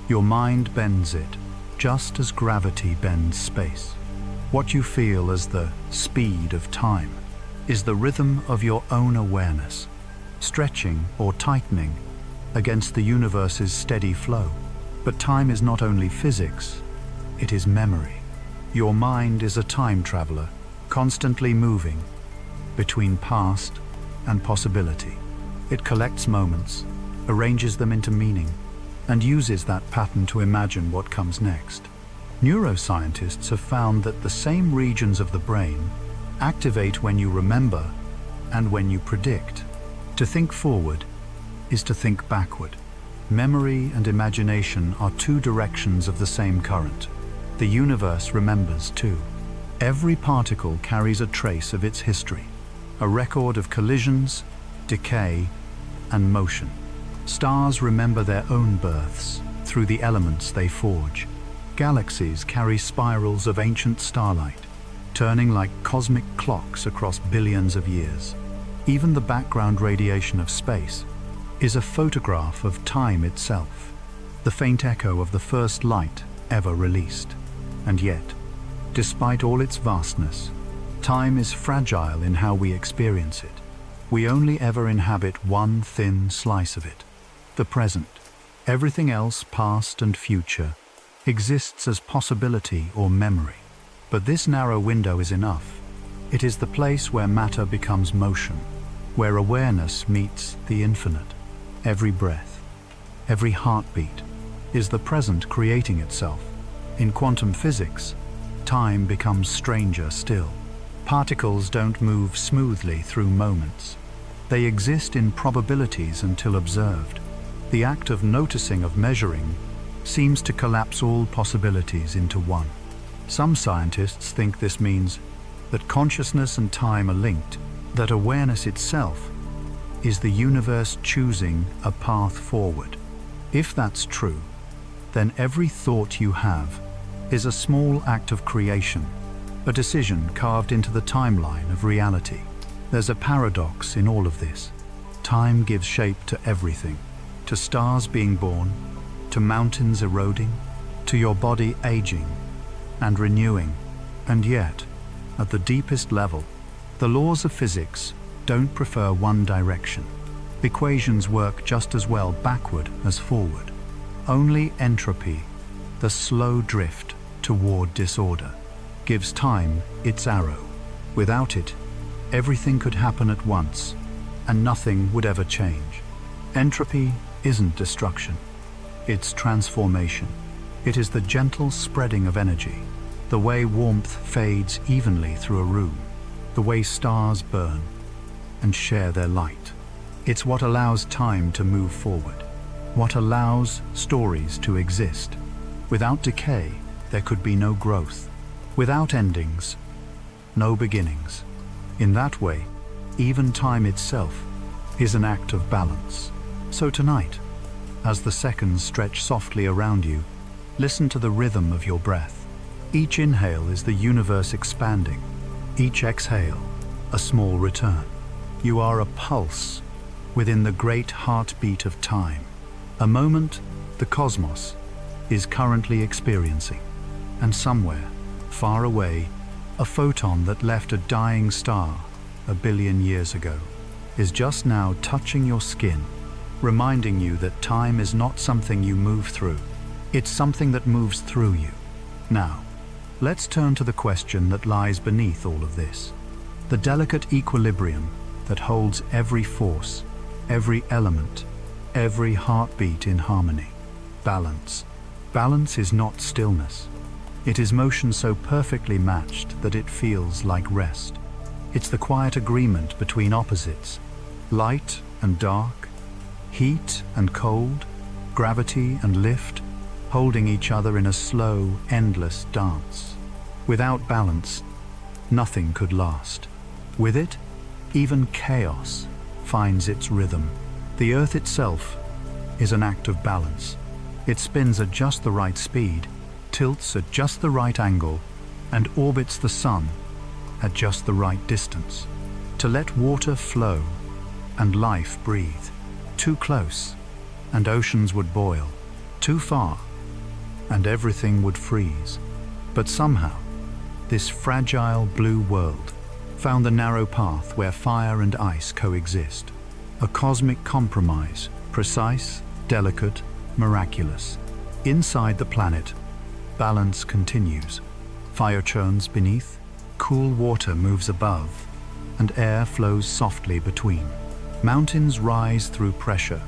[SPEAKER 1] Your mind bends it, just as gravity bends space. What you feel as the speed of time is the rhythm of your own awareness, stretching or tightening against the universe's steady flow. But time is not only physics, it is memory. Your mind is a time traveler, constantly moving between past and possibility. It collects moments, arranges them into meaning, and uses that pattern to imagine what comes next. Neuroscientists have found that the same regions of the brain activate when you remember and when you predict. To think forward is to think backward. Memory and imagination are two directions of the same current. The universe remembers too. Every particle carries a trace of its history, a record of collisions, decay, and motion. Stars remember their own births through the elements they forge. Galaxies carry spirals of ancient starlight, turning like cosmic clocks across billions of years. Even the background radiation of space is a photograph of time itself, the faint echo of the first light ever released. And yet, despite all its vastness, time is fragile in how we experience it. We only ever inhabit one thin slice of it, the present. Everything else, past and future, exists as possibility or memory. But this narrow window is enough. It is the place where matter becomes motion, where awareness meets the infinite. Every breath, every heartbeat is the present creating itself. In quantum physics, time becomes stranger still. Particles don't move smoothly through moments. They exist in probabilities until observed. The act of noticing, of measuring, seems to collapse all possibilities into one. Some scientists think this means that consciousness and time are linked, that awareness itself is the universe choosing a path forward. If that's true, then every thought you have is a small act of creation, a decision carved into the timeline of reality. There's a paradox in all of this. Time gives shape to everything, to stars being born, to mountains eroding, to your body aging. and renewing. And yet, at the deepest level, the laws of physics don't prefer one direction. Equations work just as well backward as forward. Only entropy, the slow drift toward disorder, gives time its arrow. Without it, everything could happen at once, and nothing would ever change. Entropy isn't destruction, it's transformation. It is the gentle spreading of energy, the way warmth fades evenly through a room, the way stars burn and share their light. It's what allows time to move forward, what allows stories to exist. Without decay, there could be no growth. Without endings, no beginnings. In that way, even time itself is an act of balance. So tonight, as the seconds stretch softly around you, listen to the rhythm of your breath. Each inhale is the universe expanding. Each exhale, a small return. You are a pulse within the great heartbeat of time. A moment the cosmos is currently experiencing. And somewhere, far away, a photon that left a dying star 1 billion years ago is just now touching your skin, reminding you that time is not something you move through. It's something that moves through you. Now, let's turn to the question that lies beneath all of this. The delicate equilibrium that holds every force, every element, every heartbeat in harmony. Balance. Balance is not stillness. It is motion so perfectly matched that it feels like rest. It's the quiet agreement between opposites, light and dark, heat and cold, gravity and lift, holding each other in a slow, endless dance. Without balance, nothing could last. With it, even chaos finds its rhythm. The earth itself is an act of balance. It spins at just the right speed, tilts at just the right angle, and orbits the sun at just the right distance. To let water flow and life breathe. Too close, and oceans would boil. Too far, and everything would freeze. But somehow, this fragile blue world found the narrow path where fire and ice coexist. A cosmic compromise, precise, delicate, miraculous. Inside the planet, balance continues. Fire churns beneath, cool water moves above, and air flows softly between. Mountains rise through pressure,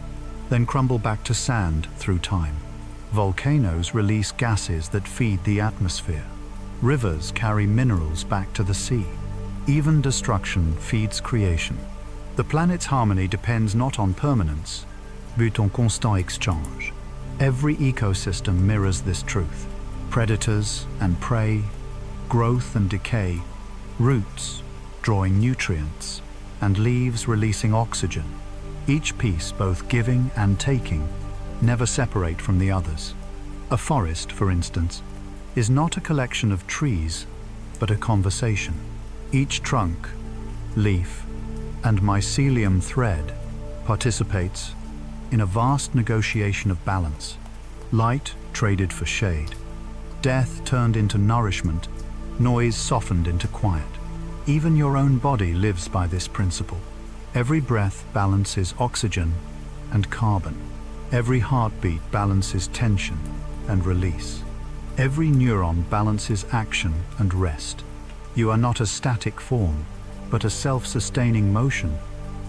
[SPEAKER 1] then crumble back to sand through time. Volcanoes release gases that feed the atmosphere. Rivers carry minerals back to the sea. Even destruction feeds creation. The planet's harmony depends not on permanence, but on constant exchange. Every ecosystem mirrors this truth. Predators and prey, growth and decay, roots drawing nutrients, and leaves releasing oxygen. Each piece, both giving and taking, never separate from the others. A forest, for instance, is not a collection of trees, but a conversation. Each trunk, leaf, and mycelium thread participates in a vast negotiation of balance. Light traded for shade, death turned into nourishment, noise softened into quiet. Even your own body lives by this principle. Every breath balances oxygen and carbon. Every heartbeat balances tension and release. Every neuron balances action and rest. You are not a static form, but a self-sustaining motion.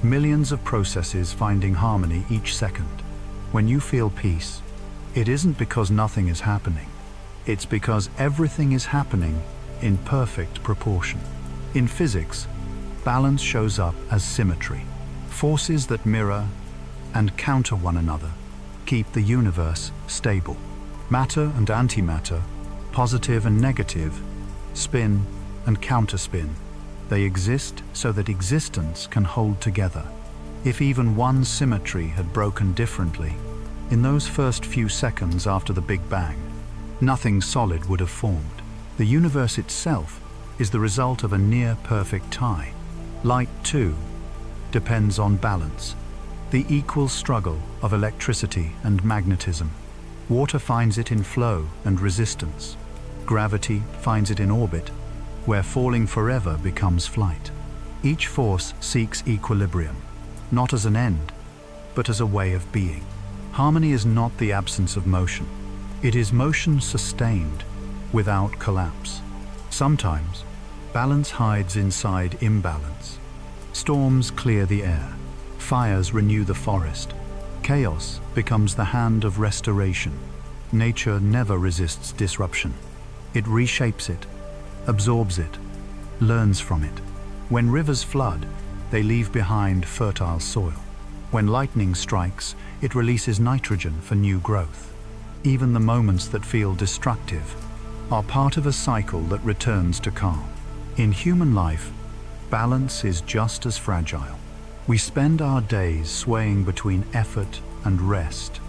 [SPEAKER 1] Millions of processes finding harmony each second. When you feel peace, it isn't because nothing is happening. It's because everything is happening in perfect proportion. In physics, balance shows up as symmetry. Forces that mirror and counter one another keep the universe stable. Matter and antimatter, positive and negative, spin and counterspin. They exist so that existence can hold together. If even one symmetry had broken differently, in those first few seconds after the Big Bang, nothing solid would have formed. The universe itself is the result of a near-perfect tie. Light, too, depends on balance, the equal struggle of electricity and magnetism. Water finds it in flow and resistance. Gravity finds it in orbit, where falling forever becomes flight. Each force seeks equilibrium, not as an end, but as a way of being. Harmony is not the absence of motion. It is motion sustained, without collapse. Sometimes, balance hides inside imbalance. Storms clear the air. Fires renew the forest. Chaos becomes the hand of restoration. Nature never resists disruption. It reshapes it, absorbs it, learns from it. When rivers flood, they leave behind fertile soil. When lightning strikes, it releases nitrogen for new growth. Even the moments that feel destructive are part of a cycle that returns to calm. In human life, balance is just as fragile. We spend our days swaying between effort and rest,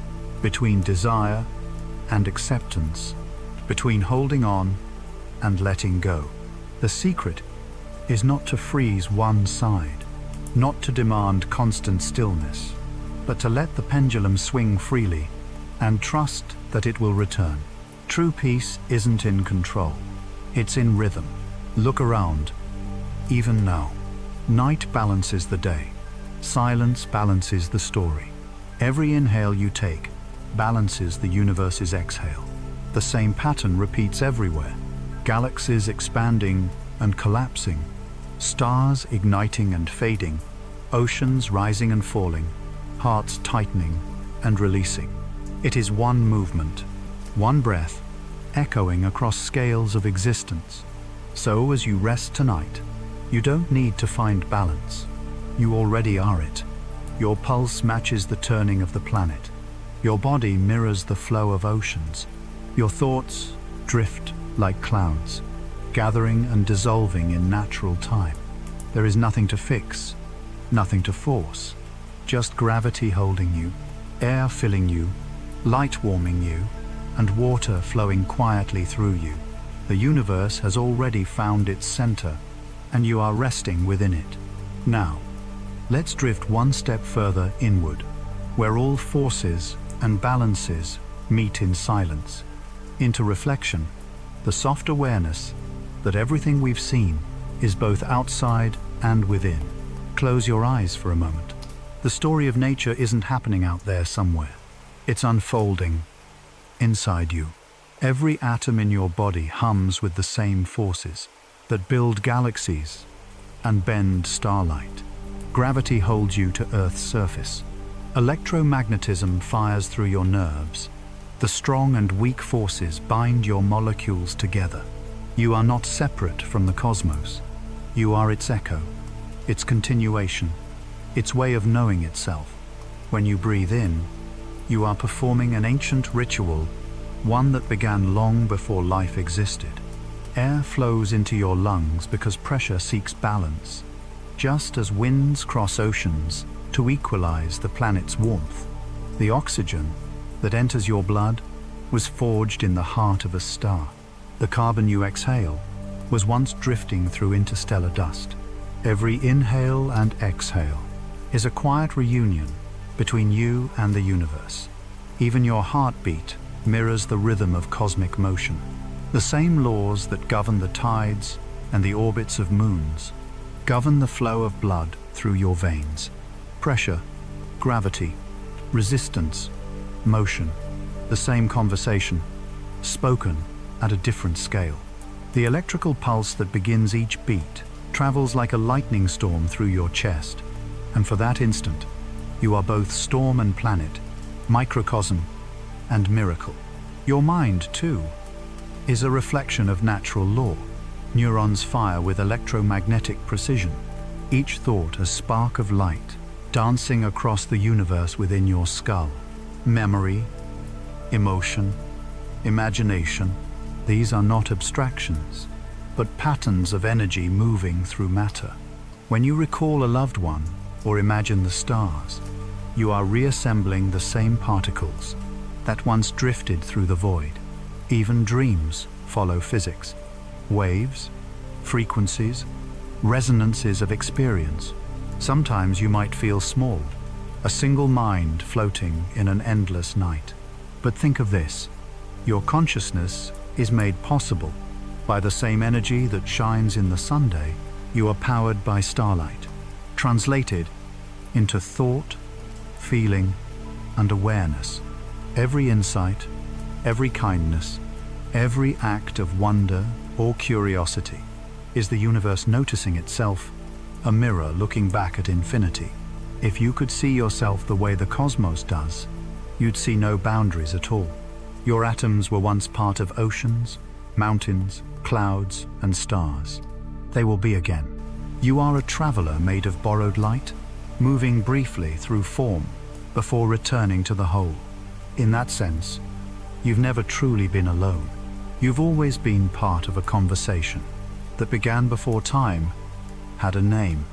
[SPEAKER 1] between desire and acceptance, between holding on and letting go. The secret is not to freeze one side, not to demand constant stillness, but to let the pendulum swing freely and trust that it will return. True peace isn't in control, it's in rhythm. Look around, even now. Night balances the day. Silence balances the story. Every inhale you take balances the universe's exhale. The same pattern repeats everywhere. Galaxies expanding and collapsing, stars igniting and fading, oceans rising and falling, hearts tightening and releasing. It is one movement, one breath, echoing across scales of existence. So as you rest tonight, you don't need to find balance. You already are it. Your pulse matches the turning of the planet. Your body mirrors the flow of oceans. Your thoughts drift like clouds, gathering and dissolving in natural time. There is nothing to fix, nothing to force, just gravity holding you, air filling you, light warming you, and water flowing quietly through you. The universe has already found its center, and you are resting within it. Now, let's drift one step further inward, where all forces and balances meet in silence, into reflection, the soft awareness that everything we've seen is both outside and within. Close your eyes for a moment. The story of nature isn't happening out there somewhere. It's unfolding inside you. Every atom in your body hums with the same forces that build galaxies and bend starlight. Gravity holds you to Earth's surface. Electromagnetism fires through your nerves. The strong and weak forces bind your molecules together. You are not separate from the cosmos. You are its echo, its continuation, its way of knowing itself. When you breathe in, you are performing an ancient ritual, one that began long before life existed. Air flows into your lungs because pressure seeks balance, just as winds cross oceans to equalize the planet's warmth. The oxygen that enters your blood was forged in the heart of a star. The carbon you exhale was once drifting through interstellar dust. Every inhale and exhale is a quiet reunion between you and the universe. Even your heartbeat mirrors the rhythm of cosmic motion. The same laws that govern the tides and the orbits of moons govern the flow of blood through your veins. Pressure, gravity, resistance, motion, the same conversation, spoken at a different scale. The electrical pulse that begins each beat travels like a lightning storm through your chest, and for that instant, you are both storm and planet, microcosm and miracle. Your mind, too, is a reflection of natural law. Neurons fire with electromagnetic precision, each thought a spark of light dancing across the universe within your skull. Memory, emotion, imagination, these are not abstractions, but patterns of energy moving through matter. When you recall a loved one or imagine the stars, you are reassembling the same particles that once drifted through the void. Even dreams follow physics. Waves, frequencies, resonances of experience. Sometimes you might feel small, a single mind floating in an endless night. But think of this, your consciousness is made possible by the same energy that shines in the Sunday. You are powered by starlight, translated into thought, feeling, and awareness. Every insight, every kindness, every act of wonder or curiosity is the universe noticing itself, a mirror looking back at infinity. If you could see yourself the way the cosmos does, you'd see no boundaries at all. Your atoms were once part of oceans, mountains, clouds, and stars. They will be again. You are a traveler made of borrowed light, moving briefly through form before returning to the whole. In that sense, you've never truly been alone. You've always been part of a conversation that began before time had a name.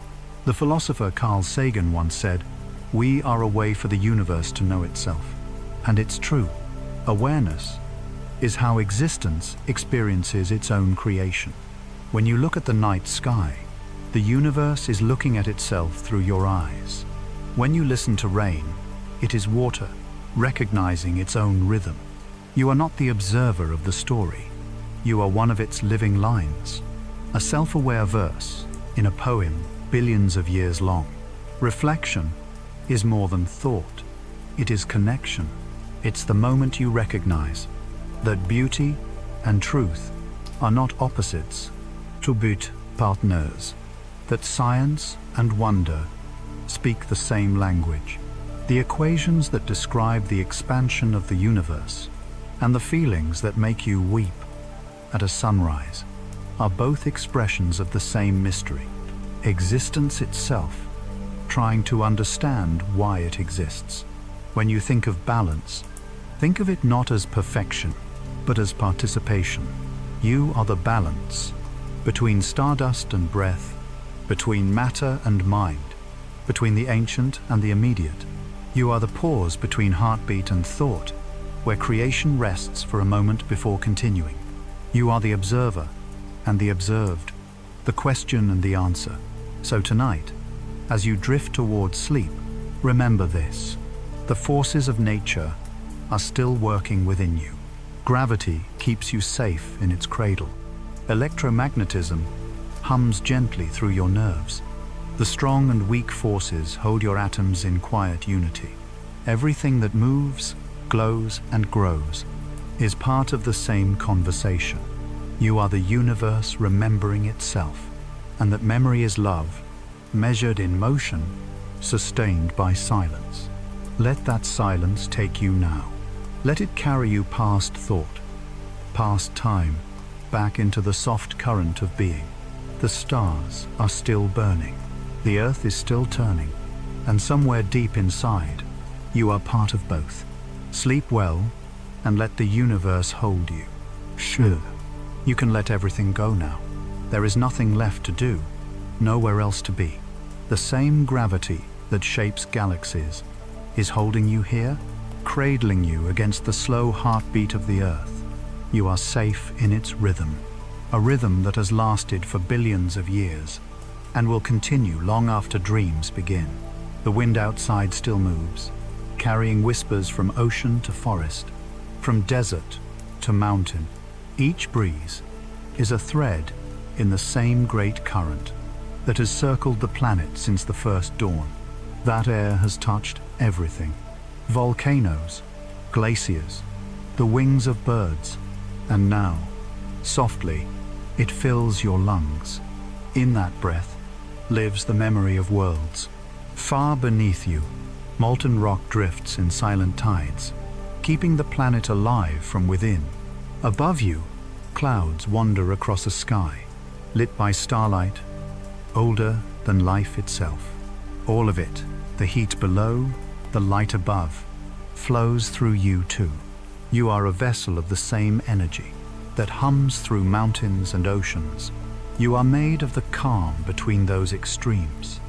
[SPEAKER 1] The philosopher Carl Sagan once said, "We are a way for the universe to know itself." And it's true. Awareness is how existence experiences its own creation. When you look at the night sky, the universe is looking at itself through your eyes. When you listen to rain, it is water, recognizing its own rhythm. You are not the observer of the story. You are one of its living lines. A self-aware verse in a poem billions of years long. Reflection is more than thought. It is connection. It's the moment you recognize that beauty and truth are not opposites, but partners, that science and wonder speak the same language. The equations that describe the expansion of the universe and the feelings that make you weep at a sunrise are both expressions of the same mystery, existence itself, trying to understand why it exists. When you think of balance, think of it not as perfection, but as participation. You are the balance between stardust and breath, between matter and mind, between the ancient and the immediate. You are the pause between heartbeat and thought, where creation rests for a moment before continuing. You are the observer and the observed, the question and the answer. So tonight, as you drift towards sleep, remember this: the forces of nature are still working within you. Gravity keeps you safe in its cradle. Electromagnetism hums gently through your nerves. The strong and weak forces hold your atoms in quiet unity. Everything that moves, glows, and grows is part of the same conversation. You are the universe remembering itself, and that memory is love, measured in motion, sustained by silence. Let that silence take you now. Let it carry you past thought, past time, back into the soft current of being. The stars are still burning, the earth is still turning, and somewhere deep inside, you are part of both. Sleep well, and let the universe hold you. Sure, you can let everything go now. There is nothing left to do, nowhere else to be. The same gravity that shapes galaxies is holding you here, cradling you against the slow heartbeat of the earth. You are safe in its rhythm, a rhythm that has lasted for billions of years and will continue long after dreams begin. The wind outside still moves, carrying whispers from ocean to forest, from desert to mountain. Each breeze is a thread in the same great current that has circled the planet since the first dawn. That air has touched everything: volcanoes, glaciers, the wings of birds, and now, softly, it fills your lungs. In that breath lives the memory of worlds. Far beneath you, molten rock drifts in silent tides, keeping the planet alive from within. Above you, clouds wander across a sky, lit by starlight, older than life itself. All of it, the heat below, the light above, flows through you too. You are a vessel of the same energy that hums through mountains and oceans. You are made of the calm between those extremes.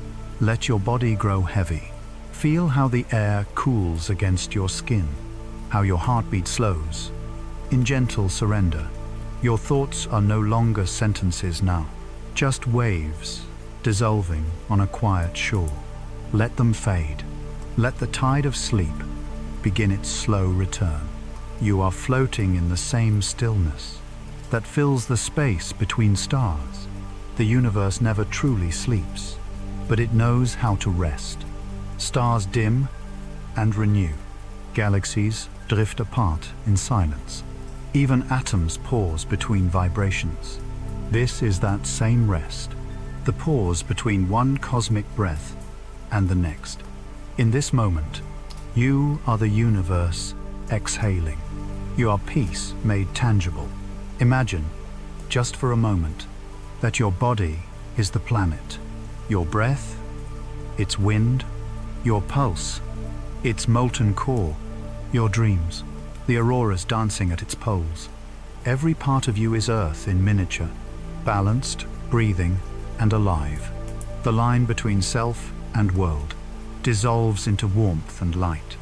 [SPEAKER 1] Let your body grow heavy. Feel how the air cools against your skin, how your heartbeat slows. In gentle surrender, your thoughts are no longer sentences now, just waves dissolving on a quiet shore. Let them fade. Let the tide of sleep begin its slow return. You are floating in the same stillness, that fills the space between stars. The universe never truly sleeps, but it knows how to rest. Stars dim and renew. Galaxies drift apart in silence. Even atoms pause between vibrations. This is that same rest, the pause between one cosmic breath and the next. In this moment, you are the universe exhaling. You are peace made tangible. Imagine, just for a moment, that your body is the planet. Your breath, its wind, your pulse, its molten core, your dreams, the auroras dancing at its poles. Every part of you is Earth in miniature, balanced, breathing, and alive. The line between self and world dissolves into warmth and light.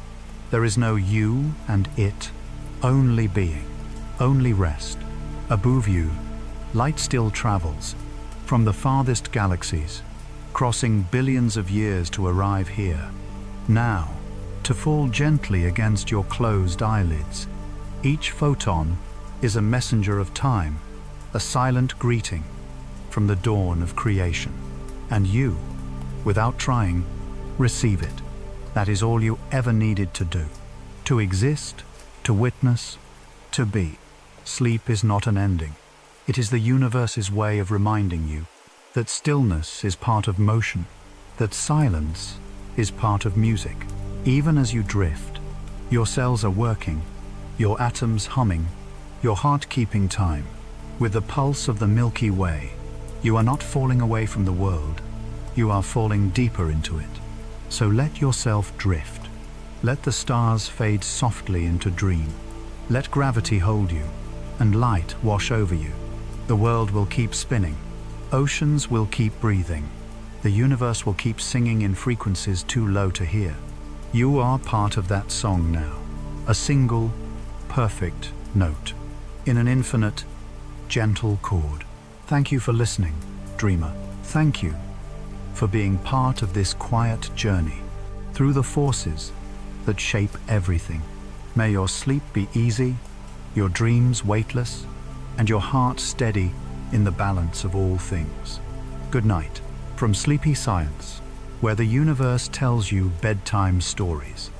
[SPEAKER 1] There is no you and it, only being, only rest. Above you, light still travels, from the farthest galaxies, crossing billions of years to arrive here. Now, to fall gently against your closed eyelids. Each photon is a messenger of time, a silent greeting from the dawn of creation. And you, without trying, receive it. That is all you ever needed to do. To exist, to witness, to be. Sleep is not an ending. It is the universe's way of reminding you that stillness is part of motion, that silence is part of music. Even as you drift, your cells are working, your atoms humming, your heart keeping time. With the pulse of the Milky Way, you are not falling away from the world, you are falling deeper into it. So let yourself drift. Let the stars fade softly into dream. Let gravity hold you, and light wash over you. The world will keep spinning. Oceans will keep breathing. The universe will keep singing in frequencies too low to hear. You are part of that song now. A single, perfect note in an infinite, gentle chord. Thank you for listening, dreamer. Thank you for being part of this quiet journey through the forces that shape everything. May your sleep be easy, your dreams weightless, and your heart steady in the balance of all things. Good night from Sleepy Science, where the universe tells you bedtime stories.